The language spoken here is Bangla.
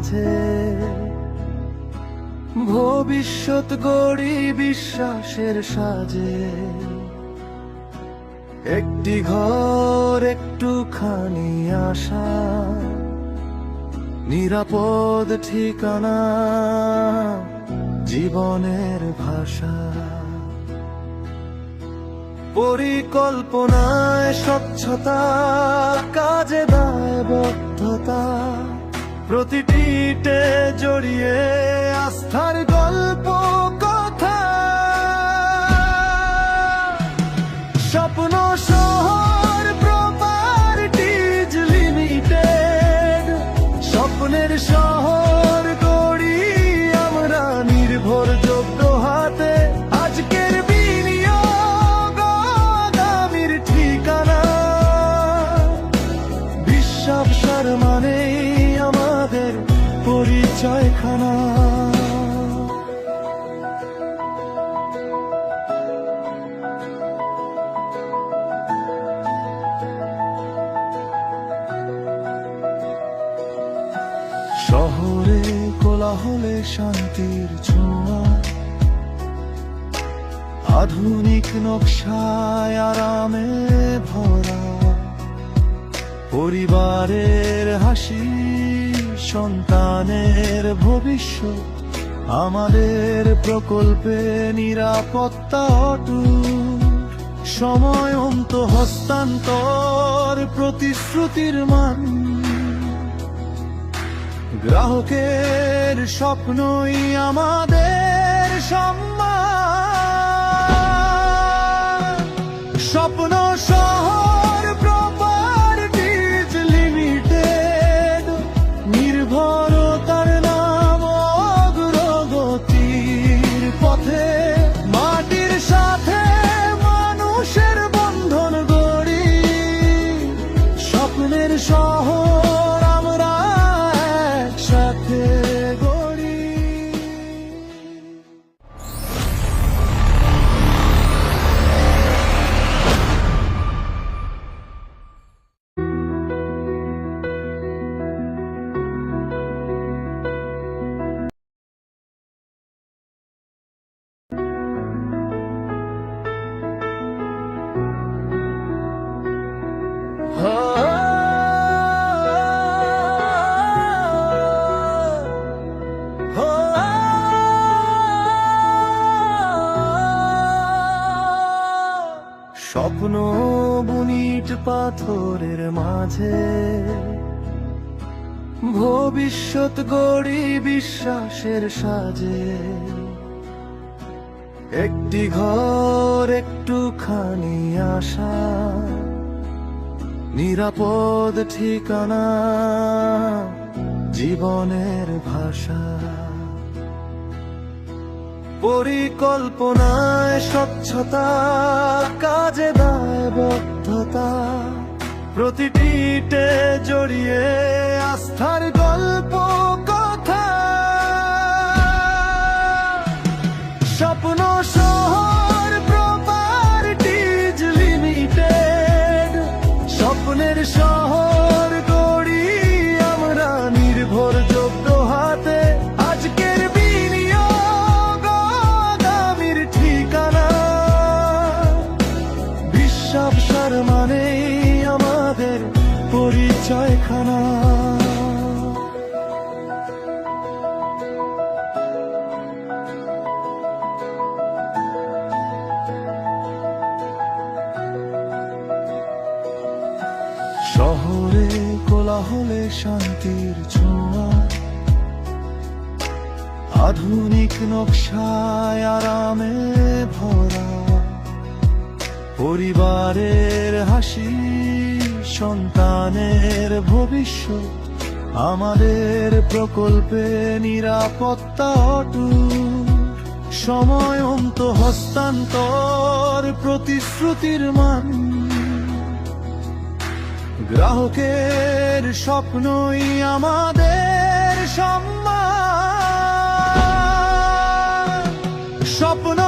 মাঝে ভবিষ্যৎ গড়ি বিশ্বাসের সাজে। একটি ঘর, একটুখানি আশা, নিরাপদ ঠিকানা, জীবনের ভাষা। পরিকল্পনায় স্বচ্ছতা, কাজে দায়বদ্ধতা, প্রতিটি ইটে জড়িয়ে আস্থার গল্প কথা। স্বপ্ন শহর প্রপার্টিজ লিমিটেড, স্বপ্নের শহর গড়ি আমরা নির্ভরযোগ্য হাতে। আজকের বিনিয়োগ আগামীর ঠিকানা, বিশ্বাস মানেই আমাদের পরিচয়খানা। শহরে কোলাহলে শান্তির ছোঁয়া, আধুনিক নকশায় আরামে ভরা। পরিবারের হাসি, সন্তানের ভবিষ্যৎ, আমাদের প্রকল্পে নিরাপত্তা অটুট। সময়ন্ত হস্তান্তর, প্রতিশ্রুতির মান, গ্রাহকের স্বপ্নই আমাদের সম্মান। স্বপ্ন শহর প্রপার্টিজ লিমিটেড, নির্ভরতার নাম অগ্রগতির পথে। মাটির সাথে মানুষের বন্ধন গড়ি, স্বপ্নের শহর আমরা একসাথে গড়ি। স্বপ্ন বুনিট পাথরের মাঝে, ভবিষ্যৎ গড়ি বিশ্বাসের সাজে। একটি ঘর, একটুখানি আশা, নিরাপদ ঠিকানা, জীবনের ভাষা। পরিকল্পনায় স্বচ্ছতা, কাজে দায়বদ্ধতা, প্রতিটি ইটে জড়িয়ে আস্থার গল্প কথা। স্বপ্ন শহর প্রপার্টিজ লিমিটেড, স্বপ্নের শহর গড়ি আমরা নির্ভরযোগ্য হাতে। আজকের বিনিয়োগ আগামীর ঠিকানা, বিশ্বাস মানেই আমাদের পরিচয়খানা। শহরে কোলাহলে শান্তির ছোঁয়া, আধুনিক নকশায় আরামে ভরা। পরিবারের হাসি, সন্তানের ভবিষ্যৎ, আমাদের প্রকল্পে নিরাপত্তা অটুট। সময়ন্ত হস্তান্তর, প্রতিশ্রুতির মান, গ্রাহকের স্বপ্নই আমাদের সম্মান। স্বপ্ন